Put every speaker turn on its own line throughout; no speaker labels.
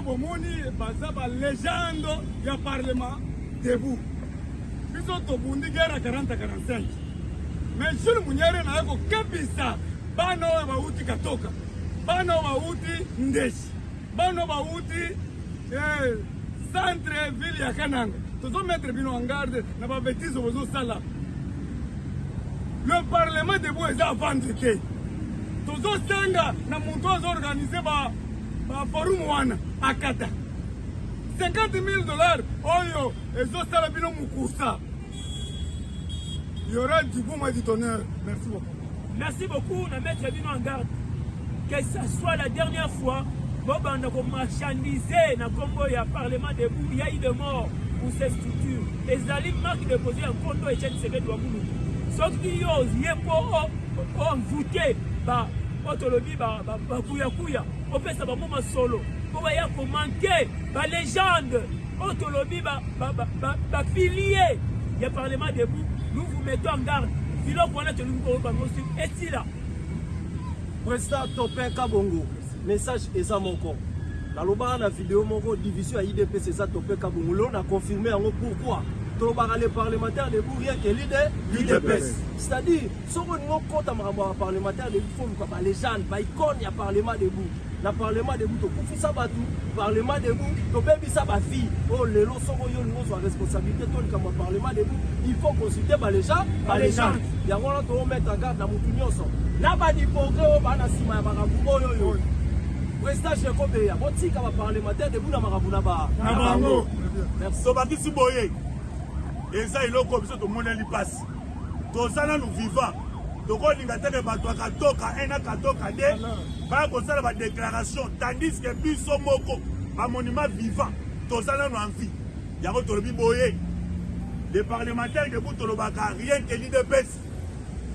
bomoni baza ba légende ya parlement debout. Biso tobundi guerre 40-45. Mais Jules Munyere na yako kebisa bana wa bauti katoka. Bana wa bauti Ndeshi. Bana wa bauti centre ville ya Kananga. Tozo mettre bino en garde na ba bêtise bozo sala. Le parlement debout est à vendre. Tozo sanga na muntu organiser ba forum wana akata. $50,000 oyo ezo sala bino mukusa. Il y aura du bon mois du tonnerre. Merci beaucoup.
Merci beaucoup, na mettre bino en garde. Que ça soit la dernière fois, Boban a marchandisé na Congo ya parlement debout, il y a eu de morts pour ces structures. Les alliés marquent de poser un compte et Etienne Tshisekedi Ouaboulou. Sauf qu'il y a voté, otolobi kuya on fait ça moment solo pour y manquer la légende otolobi pilier il y a parlement debout nous vous mettons en garde il faut connaître le nouveau aussi et si là
président Topé Kabongo message eza moko la loba na vidéo moko division à IDP c'est ça Topé Kabongo on a confirmé en pourquoi les parlementaires de rien que l'IDPS. C'est-à-dire, si on compte à parlementaire de vous, les gens, les icônes, il y a parlement debout. Le parlement debout, tu fais ça, parlement debout, tu fais ça, ma fille. Oh, les lots sont en responsabilité, comme parlement debout. Il faut consulter les gens, les gens. Il y a un moment où on met en garde dans mon opinion. Là, il faut que on président Jacob Beya, on dit qu'il y a parlementaire debout dans Marabunaba.
Merci. Et ça, il a comme ça, tout le monde est passe. Tout ça, nous vivons. Donc, on a dit que la déclaration, tandis que Bisso Moko, un monument vivant, tout ça, nous en vie. Il y a d'autres biboyés. Les parlementaires de Boutolobaka, rien que l'IDPS.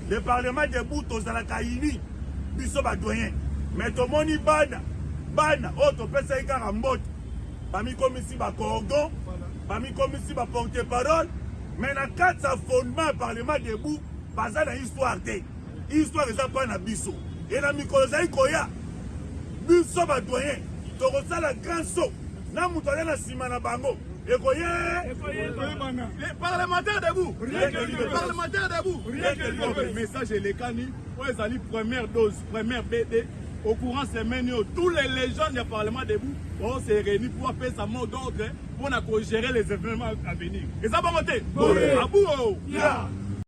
Les parlementaires de Boutolobakaïni, Bisso Badoyen. Mais tout le monde est ban, autre personne qui a un mot. Parmi comme ici, Cordon, parmi comme ici, porte-parole. Mais dans 4 fondements parlement debout, pas dans l'histoire. L'histoire est pas dans Bisso. Et dans Mikolozaï Koya, Bisso va doyen. Tu ressens la grande saut. N'a moutonné la Simana Bango. Et Koya.
Les parlementaires debout. Les parlementaires debout. Le message est les canis. On les a dit première dose, première BD. Au courant ces menus, tous les légendes du Parlement debout, on s'est réunis pour faire sa mot d'ordre pour gérer les événements à venir. Et ça va monter.